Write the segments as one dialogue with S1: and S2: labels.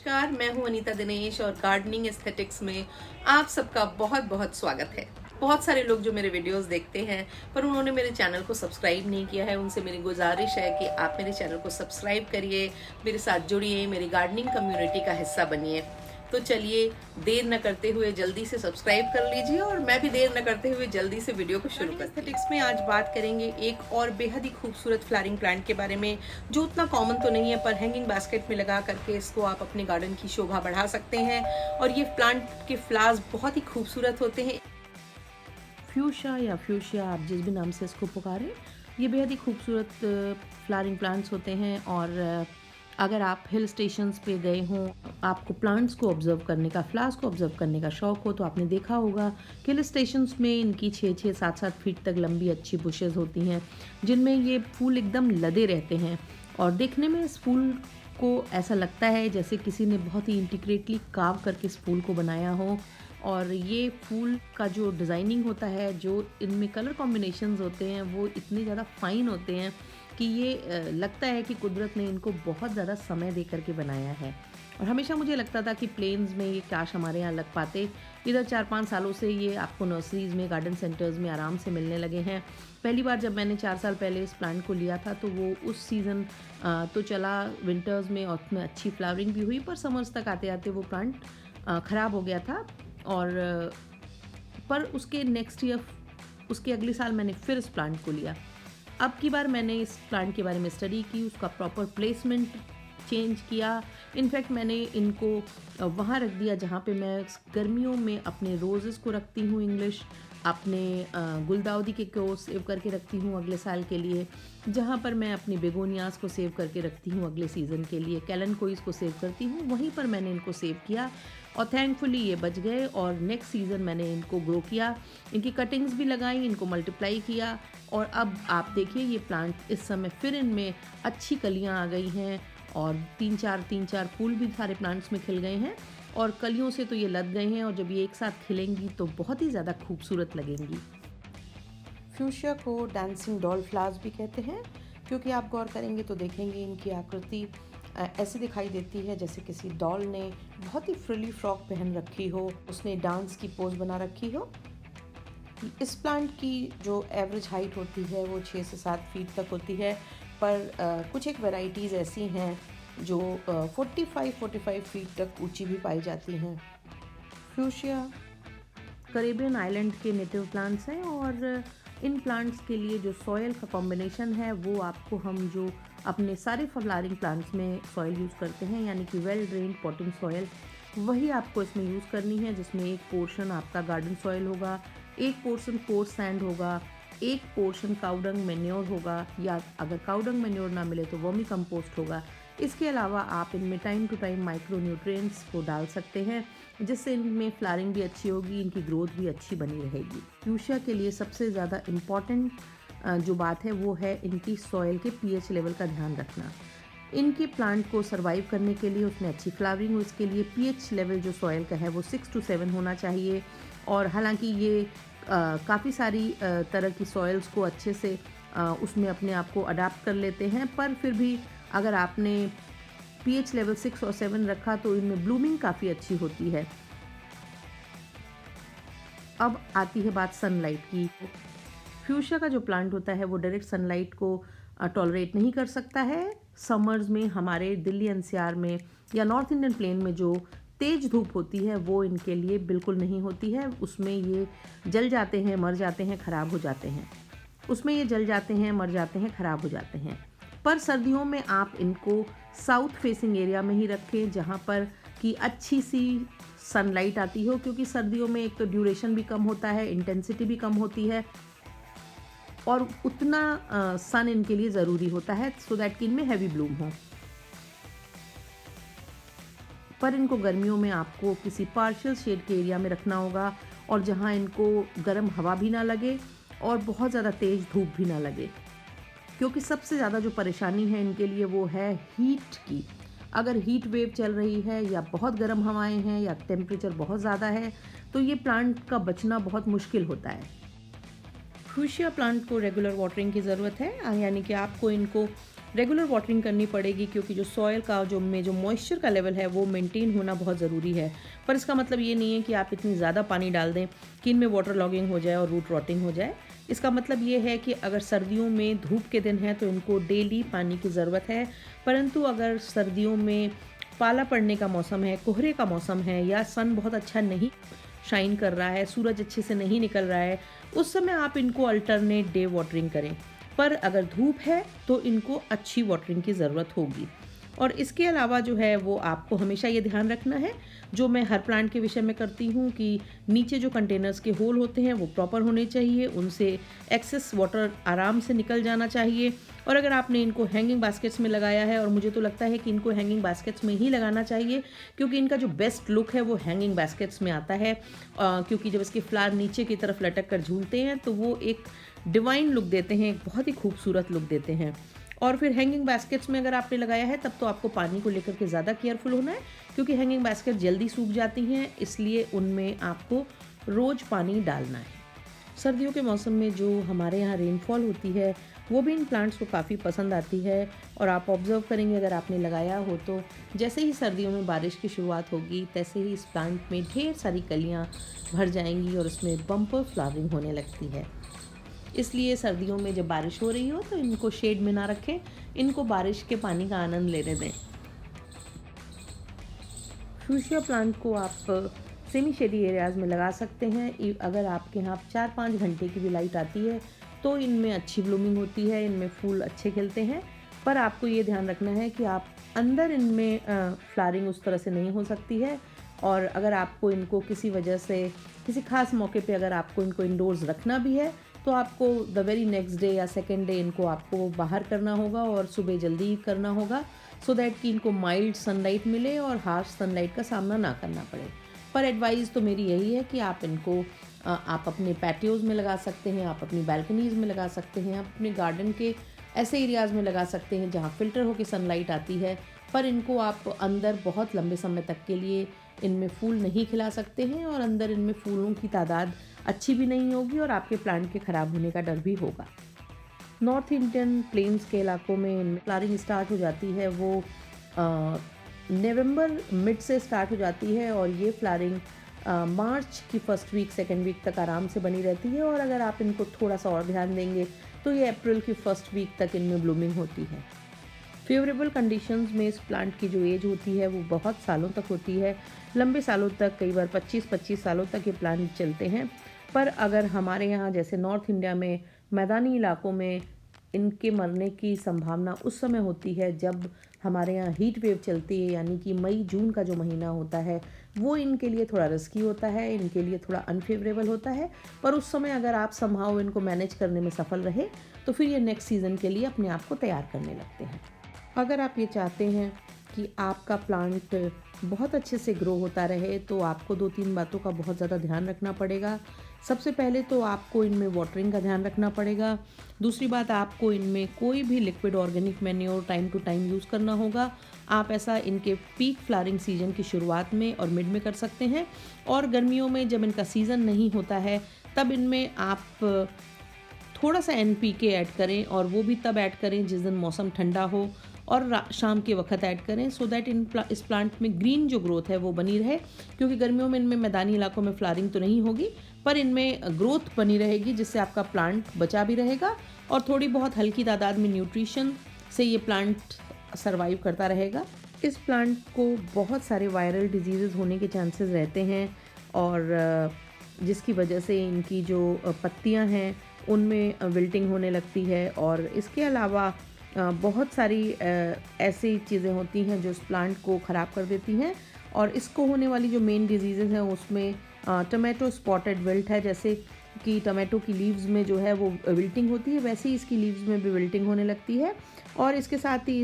S1: नमस्कार, मैं हूं अनीता दिनेश और गार्डनिंग एस्थेटिक्स में आप सबका बहुत बहुत स्वागत है। बहुत सारे लोग जो मेरे वीडियोस देखते हैं पर उन्होंने मेरे चैनल को सब्सक्राइब नहीं किया है, उनसे मेरी गुजारिश है कि आप मेरे चैनल को सब्सक्राइब करिए, मेरे साथ जुड़िए, मेरी गार्डनिंग कम्युनिटी का हिस्सा बनिए। तो चलिए देर न करते हुए जल्दी से सब्सक्राइब कर लीजिए और मैं भी देर न करते हुए जल्दी से वीडियो को शुरू करते हैं। एस्थेटिक्स में आज बात करेंगे एक और बेहद ही खूबसूरत फ्लावरिंग प्लांट के बारे में जो उतना कॉमन तो नहीं है, पर हैंगिंग बास्केट में लगा करके इसको आप अपने गार्डन की शोभा बढ़ा सकते हैं। और ये प्लांट के फ्लावर्स बहुत ही खूबसूरत होते हैं। फ्यूशिया या फ्यूशिया, आप जिस भी नाम से इसको पुकारें, ये बेहद ही खूबसूरत फ्लावरिंग प्लांट्स होते हैं। और अगर आप हिल स्टेशंस पे गए हों, आपको प्लांट्स को ऑब्जर्व करने का, फ्लावर्स को ऑब्जर्व करने का शौक़ हो, तो आपने देखा होगा कि हिल स्टेशंस में इनकी 6-6, 7-7 फीट तक लंबी अच्छी बुशेज़ होती हैं जिनमें ये फूल एकदम लदे रहते हैं। और देखने में इस फूल को ऐसा लगता है जैसे किसी ने बहुत ही इंटीग्रेटली कार्व करके इस फूल को बनाया हो। और ये फूल का जो डिज़ाइनिंग होता है, जो इनमें कलर कॉम्बिनेशंस होते हैं, वो इतने ज़्यादा फाइन होते हैं कि ये लगता है कि कुदरत ने इनको बहुत ज़्यादा समय दे करके बनाया है। और हमेशा मुझे लगता था कि प्लेन्स में ये काश हमारे यहाँ लग पाते। इधर 4-5 सालों से ये आपको नर्सरीज़ में, गार्डन सेंटर्स में आराम से मिलने लगे हैं। पहली बार जब मैंने 4 साल पहले इस प्लांट को लिया था तो वो उस सीज़न तो चला विंटर्स में और उसमें अच्छी फ्लावरिंग भी हुई, पर समर्स तक आते आते वो प्लांट ख़राब हो गया था। और पर उसके नेक्स्ट ईयर, उसके अगले साल मैंने फिर इस प्लांट को लिया। अब की बार मैंने इस प्लांट के बारे में स्टडी की, उसका प्रॉपर प्लेसमेंट चेंज किया। इनफैक्ट मैंने इनको वहाँ रख दिया जहाँ पे मैं गर्मियों में अपने रोज़ेस को रखती हूँ इंग्लिश, अपने गुलदाउदी के को सेव करके रखती हूँ अगले साल के लिए, जहाँ पर मैं अपनी बेगोनियास को सेव करके रखती हूँ अगले सीज़न के लिए, कैलेंकोइस को सेव करती हूँ, वहीं पर मैंने इनको सेव किया। और थैंकफुली ये बच गए और नेक्स्ट सीज़न मैंने इनको ग्रो किया, इनकी कटिंग्स भी लगाई, इनको मल्टीप्लाई किया। और अब आप देखिए ये प्लांट इस समय फिर इनमें अच्छी कलियां आ गई हैं और 3-4 फूल भी सारे प्लांट्स में खिल गए हैं और कलियों से तो ये लद गए हैं। और जब ये एक साथ खिलेंगी तो बहुत ही ज़्यादा खूबसूरत लगेंगी। फ्यूशिया को डांसिंग डॉल फ्लावर्स भी कहते हैं, क्योंकि आप गौर करेंगे तो देखेंगे इनकी आकृति ऐसी दिखाई देती है जैसे किसी डॉल ने बहुत ही फ्रिली फ्रॉक पहन रखी हो, उसने डांस की पोज बना रखी हो। इस प्लांट की जो एवरेज हाइट होती है वो 6 से 7 फीट तक होती है, पर कुछ एक वैरायटीज़ ऐसी हैं जो 45 फीट तक ऊंची भी पाई जाती हैं। फ्यूशिया कैरेबियन आइलैंड के नेटिव प्लांट्स हैं और इन प्लांट्स के लिए जो सॉयल का कॉम्बिनेशन है वो आपको हम जो अपने सारे फ्लावरिंग प्लांट्स में सॉयल यूज़ करते हैं, यानी कि वेल ड्रेन्ड पॉटिंग सॉयल, वही आपको इसमें यूज़ करनी है, जिसमें एक पोर्शन आपका गार्डन सॉयल होगा, एक पोर्शन कोर्स सैंड होगा, एक पोर्शन काउडंग मैन्योर होगा, या अगर काउडंग मैन्योर ना मिले तो वर्मी कंपोस्ट होगा। इसके अलावा आप इनमें time to time micronutrients को डाल सकते हैं, जिससे इनमें फ्लावरिंग भी अच्छी होगी, इनकी ग्रोथ भी अच्छी बनी रहेगी। फ्यूशिया के लिए सबसे ज़्यादा इम्पॉर्टेंट जो बात है वो है इनकी सॉयल के पीएच लेवल का ध्यान रखना। इनके प्लांट को सर्वाइव करने के लिए, उसमें अच्छी फ्लावरिंग हो, इसके लिए पीएच लेवल जो सॉयल का है वो 6 to 7 होना चाहिए। और हालांकि ये काफ़ी सारी तरह की सॉइल्स को अच्छे से उसमें अपने आप को अडाप्ट कर लेते हैं, पर फिर भी अगर आपने पीएच लेवल 6 और 7 रखा तो इनमें ब्लूमिंग काफ़ी अच्छी होती है। अब आती है बात सनलाइट की। फ्यूशिया का जो प्लांट होता है वो डायरेक्ट सनलाइट को टॉलरेट नहीं कर सकता है। समर्स में हमारे दिल्ली एनसीआर में या नॉर्थ इंडियन प्लेन में जो तेज़ धूप होती है वो इनके लिए बिल्कुल नहीं होती है। उसमें ये जल जाते हैं, मर जाते हैं, ख़राब हो जाते हैं। उसमें ये जल जाते हैं, मर जाते हैं, ख़राब हो जाते हैं। पर सर्दियों में आप इनको साउथ फेसिंग एरिया में ही रखें, जहाँ पर कि अच्छी सी सनलाइट आती हो, क्योंकि सर्दियों में एक तो ड्यूरेशन भी कम होता है, इंटेंसिटी भी कम होती है और उतना सन इनके लिए ज़रूरी होता है सो दैट कि इनमें हैवी ब्लूम हो। पर इनको गर्मियों में आपको किसी पार्शियल शेड के एरिया में रखना होगा और जहाँ इनको गर्म हवा भी ना लगे और बहुत ज़्यादा तेज़ धूप भी ना लगे, क्योंकि सबसे ज़्यादा जो परेशानी है इनके लिए वो है हीट की। अगर हीट वेव चल रही है या बहुत गर्म हवाएं हैं या टेम्परेचर बहुत ज़्यादा है तो ये प्लांट का बचना बहुत मुश्किल होता है। फ्यूशिया प्लांट को रेगुलर वाटरिंग की ज़रूरत है, यानी कि आपको इनको रेगुलर वाटरिंग करनी पड़ेगी क्योंकि जो सॉयल का जो मॉइस्चर का लेवल है वो मेंटेन होना बहुत ज़रूरी है। पर इसका मतलब ये नहीं है कि आप इतनी ज़्यादा पानी डाल दें कि इनमें वाटर लॉगिंग हो जाए और रूट रॉटिंग हो जाए। इसका मतलब ये है कि अगर सर्दियों में धूप के दिन हैं तो इनको डेली पानी की ज़रूरत है, परंतु अगर सर्दियों में पाला पड़ने का मौसम है, कोहरे का मौसम है या सन बहुत अच्छा नहीं शाइन कर रहा है, सूरज अच्छे से नहीं निकल रहा है, उस समय आप इनको अल्टरनेट डे वाटरिंग करें। पर अगर धूप है तो इनको अच्छी वाटरिंग की ज़रूरत होगी। और इसके अलावा जो है वो आपको हमेशा ये ध्यान रखना है, जो मैं हर प्लांट के विषय में करती हूँ, कि नीचे जो कंटेनर्स के होल होते हैं वो प्रॉपर होने चाहिए, उनसे एक्सेस वाटर आराम से निकल जाना चाहिए। और अगर आपने इनको हैंगिंग बास्केट्स में लगाया है, और मुझे तो लगता है कि इनको हैंगिंग बास्केट्स में ही लगाना चाहिए क्योंकि इनका जो बेस्ट लुक है वो हैंगिंग बास्केट्स में आता है, क्योंकि जब इसके फ्लावर नीचे की तरफ लटक कर झूलते हैं तो वो एक डिवाइन लुक देते हैं, एक बहुत ही खूबसूरत लुक देते हैं। और फिर हैंगिंग बास्केट्स में अगर आपने लगाया है तब तो आपको पानी को लेकर के ज़्यादा केयरफुल होना है, क्योंकि हैंगिंग बास्केट जल्दी सूख जाती हैं, इसलिए उनमें आपको रोज़ पानी डालना है। सर्दियों के मौसम में जो हमारे यहाँ रेनफॉल होती है वो भी इन प्लांट्स को काफ़ी पसंद आती है। और आप ऑब्ज़र्व करेंगे अगर आपने लगाया हो तो जैसे ही सर्दियों में बारिश की शुरुआत होगी तैसे ही इस प्लांट में ढेर सारी कलियाँ भर जाएंगी और उसमें बम्पर फ्लावरिंग होने लगती है। इसलिए सर्दियों में जब बारिश हो रही हो तो इनको शेड में ना रखें, इनको बारिश के पानी का आनंद लेने दें। फ्यूशिया प्लांट को आप सेमी शेडी एरियाज़ में लगा सकते हैं। अगर आपके यहाँ 4-5 घंटे की भी लाइट आती है तो इनमें अच्छी ब्लूमिंग होती है, इनमें फूल अच्छे खिलते हैं। पर आपको ये ध्यान रखना है कि आप अंदर इनमें फ्लावरिंग उस तरह से नहीं हो सकती है। और अगर आपको इनको किसी वजह से किसी खास मौके पे अगर आपको इनको इंडोर्स रखना भी है तो आपको द वेरी नेक्स्ट डे या सेकेंड डे इनको आपको बाहर करना होगा और सुबह जल्दी करना होगा, सो दैट कि इनको माइल्ड सनलाइट मिले और हार्श सनलाइट का सामना ना करना पड़े। पर एडवाइस तो मेरी यही है कि आप इनको आप अपने पैटियोज़ में लगा सकते हैं, आप अपनी बैल्कनीज़ में लगा सकते हैं, आप अपने गार्डन के ऐसे एरियाज़ में लगा सकते हैं जहाँ फ़िल्टर होकर सनलाइट आती है। पर इनको आप अंदर बहुत लंबे समय तक के लिए इनमें फूल नहीं खिला सकते हैं और अंदर इनमें फूलों की तादाद अच्छी भी नहीं होगी और आपके प्लांट के ख़राब होने का डर भी होगा। नॉर्थ इंडियन प्लेन्स के इलाकों में फ्लावरिंग स्टार्ट हो जाती है, वो नवंबर मिड से स्टार्ट हो जाती है और ये फ्लावरिंग मार्च की फर्स्ट वीक सेकेंड वीक तक आराम से बनी रहती है। और अगर आप इनको थोड़ा सा और ध्यान देंगे तो ये अप्रैल की फर्स्ट वीक तक इनमें ब्लूमिंग होती है। फेवरेबल कंडीशंस में इस प्लांट की जो एज होती है वो बहुत सालों तक होती है, लंबे सालों तक, कई बार 25-25 सालों तक ये प्लांट चलते हैं। पर अगर हमारे यहाँ जैसे नॉर्थ इंडिया में मैदानी इलाकों में इनके मरने की संभावना उस समय होती है जब हमारे यहाँ हीट वेव चलती है, यानी कि मई जून का जो महीना होता है वो इनके लिए थोड़ा रिस्की होता है, इनके लिए थोड़ा अनफेवरेबल होता है। पर उस समय अगर आप समहाउ इनको मैनेज करने में सफल रहे तो फिर ये नेक्स्ट सीज़न के लिए अपने आप को तैयार करने लगते हैं। अगर आप ये चाहते हैं कि आपका प्लांट बहुत अच्छे से ग्रो होता रहे तो आपको 2-3 बातों का बहुत ज़्यादा ध्यान रखना पड़ेगा। सबसे पहले तो आपको इनमें वाटरिंग का ध्यान रखना पड़ेगा। दूसरी बात, आपको इनमें कोई भी liquid organic manure time to time use करना होगा। आप ऐसा इनके पीक फ्लावरिंग सीजन की शुरुआत में और मिड में कर सकते हैं। और गर्मियों में जब इनका सीज़न नहीं होता है तब इनमें आप थोड़ा सा NPK ऐड करें, और वो भी तब ऐड करें जिस दिन मौसम ठंडा हो, और शाम के वक्त ऐड करें, सो दैट इस प्लांट में ग्रीन जो ग्रोथ है वो बनी रहे। क्योंकि गर्मियों में इनमें मैदानी इलाकों में फ्लावरिंग तो नहीं होगी पर इनमें ग्रोथ बनी रहेगी, जिससे आपका प्लांट बचा भी रहेगा और थोड़ी बहुत हल्की तादाद में न्यूट्रिशन से ये प्लांट सर्वाइव करता रहेगा। इस प्लांट को बहुत सारे वायरल डिजीज़ होने के चांसेस रहते हैं, और जिसकी वजह से इनकी जो पत्तियां हैं उनमें विल्टिंग होने लगती है। और इसके अलावा बहुत सारी ऐसी चीज़ें होती हैं जो इस प्लांट को ख़राब कर देती हैं। और इसको होने वाली जो मेन डिजीज़ेज़ हैं उसमें टमाटो स्पॉटेड विल्ट है, जैसे कि टमाटो की लीव्स में जो है वो विल्टिंग होती है, वैसे ही इसकी लीव्स में भी विल्टिंग होने लगती है। और इसके साथ ही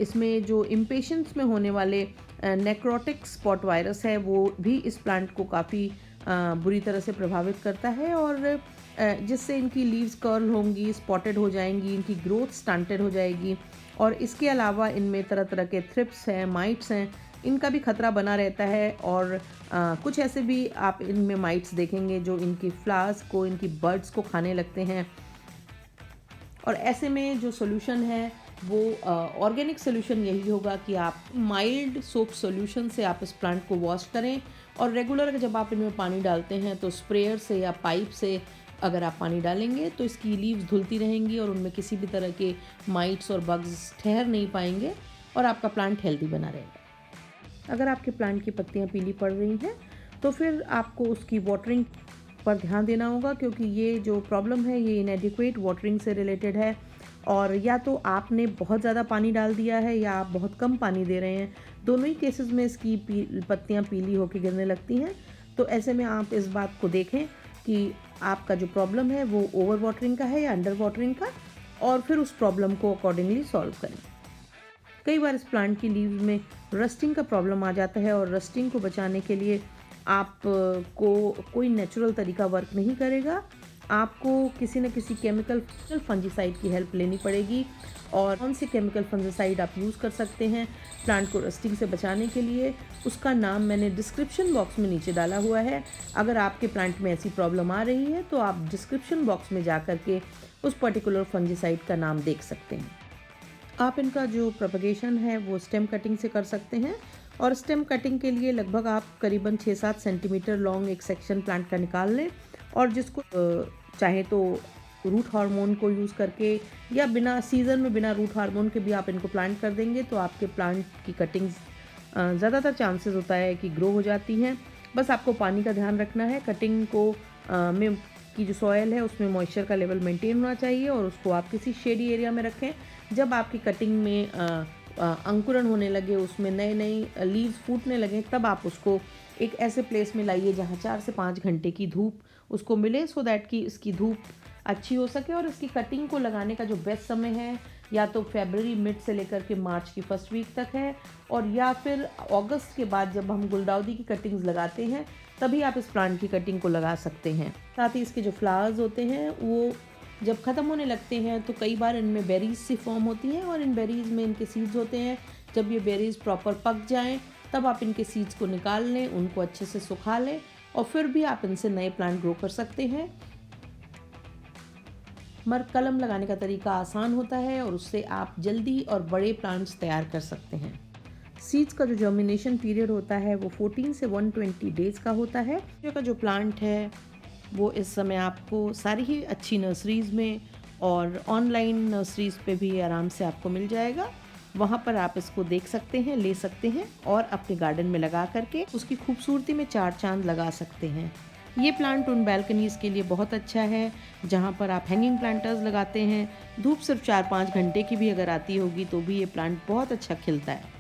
S1: इसमें जो इम्पेशेंस में होने वाले नेक्रोटिक स्पॉट वायरस है वो भी इस प्लांट को काफ़ी बुरी तरह से प्रभावित करता है, और जिससे इनकी लीव्स कर्ल होंगी, स्पॉटेड हो जाएंगी, इनकी ग्रोथ स्टंटेड हो जाएगी। और इसके अलावा इनमें तरह तरह के थ्रिप्स हैं, माइट्स हैं, इनका भी खतरा बना रहता है। और कुछ ऐसे भी आप इनमें माइट्स देखेंगे जो इनकी फ्लावर्स को, इनकी बर्ड्स को खाने लगते हैं। और ऐसे में जो सोल्यूशन है वो ऑर्गेनिक सोल्यूशन यही होगा कि आप माइल्ड सोप सोल्यूशन से आप इस प्लांट को वॉश करें, और रेगुलर जब आप इनमें पानी डालते हैं तो स्प्रेयर से या पाइप से अगर आप पानी डालेंगे तो इसकी लीव्स धुलती रहेंगी और उनमें किसी भी तरह के माइट्स और बग्स ठहर नहीं पाएंगे और आपका प्लांट हेल्दी बना रहेगा। अगर आपके प्लांट की पत्तियां पीली पड़ रही हैं तो फिर आपको उसकी वाटरिंग पर ध्यान देना होगा, क्योंकि ये जो प्रॉब्लम है ये इनएडिक्वेट वाटरिंग से रिलेटेड है, और या तो आपने बहुत ज़्यादा पानी डाल दिया है या आप बहुत कम पानी दे रहे हैं। दोनों ही केसेस में इसकी पत्तियां पीली होकर गिरने लगती हैं। तो ऐसे में आप इस बात को देखें कि आपका जो प्रॉब्लम है वो ओवर वाटरिंग का है या अंडर वाटरिंग का, और फिर उस प्रॉब्लम को अकॉर्डिंगली सॉल्व करें। कई बार इस प्लांट की लीव्स में रस्टिंग का प्रॉब्लम आ जाता है, और रस्टिंग को बचाने के लिए आप को कोई नेचुरल तरीका वर्क नहीं करेगा। आपको किसी न किसी केमिकल फंजीसाइड की हेल्प लेनी पड़ेगी। और कौन से केमिकल फंजीसाइड आप यूज़ कर सकते हैं प्लांट को रस्टिंग से बचाने के लिए, उसका नाम मैंने डिस्क्रिप्शन बॉक्स में नीचे डाला हुआ है। अगर आपके प्लांट में ऐसी प्रॉब्लम आ रही है तो आप डिस्क्रिप्शन बॉक्स में जा कर के उस पर्टिकुलर फंजीसाइड का नाम देख सकते हैं। आप इनका जो प्रोपगेशन है वो स्टेम कटिंग से कर सकते हैं, और स्टेम कटिंग के लिए लगभग आप करीबन 6-7 सेंटीमीटर लॉन्ग एक सेक्शन प्लांट का निकाल लें, और जिसको चाहे तो रूट हार्मोन को यूज़ करके या बिना सीज़न में बिना रूट हार्मोन के भी आप इनको प्लांट कर देंगे तो आपके प्लांट की कटिंग्स ज़्यादातर चांसेस होता है कि ग्रो हो जाती हैं। बस आपको पानी का ध्यान रखना है। कटिंग को में की जो सॉयल है उसमें मॉइस्चर का लेवल मेंटेन होना चाहिए, और उसको आप किसी शेडी एरिया में रखें। जब आपकी कटिंग में अंकुरण होने लगे, उसमें नए नए लीव्स फूटने लगे, तब आप उसको एक ऐसे प्लेस में लाइए जहाँ 4 से 5 घंटे की धूप उसको मिले, सो दैट कि इसकी धूप अच्छी हो सके। और इसकी कटिंग को लगाने का जो बेस्ट समय है या तो फरवरी मिड से लेकर के मार्च की फर्स्ट वीक तक है, और या फिर अगस्त के बाद जब हम गुलदाउदी की कटिंग्स लगाते हैं तभी आप इस प्लांट की कटिंग को लगा सकते हैं। साथ ही इसके जो फ्लावर्स होते हैं वो जब ख़त्म होने लगते हैं तो कई बार इनमें बेरीज सी फॉर्म होती हैं, और इन बेरीज़ में इनके सीड्स होते हैं। जब ये बेरीज़ प्रॉपर पक जाएं तब आप इनके सीड्स को निकाल लें, उनको अच्छे से सुखा लें, और फिर भी आप इनसे नए प्लांट ग्रो कर सकते हैं। कलम लगाने का तरीका आसान होता है, और उससे आप जल्दी और बड़े प्लांट्स तैयार कर सकते हैं। सीड्स का जो जर्मिनेशन पीरियड होता है वो 14 से 120 डेज़ का होता है। का जो प्लांट है वो इस समय आपको सारी ही अच्छी नर्सरीज़ में और ऑनलाइन नर्सरीज़ पे भी आराम से आपको मिल जाएगा। वहाँ पर आप इसको देख सकते हैं, ले सकते हैं, और अपने गार्डन में लगा करके उसकी खूबसूरती में 4 चांद लगा सकते हैं। ये प्लांट उन बैल्कनीज़ के लिए बहुत अच्छा है जहाँ पर आप हैंगिंग प्लांटर्स लगाते हैं। धूप सिर्फ 4-5 घंटे की भी अगर आती होगी तो भी ये प्लांट बहुत अच्छा खिलता है।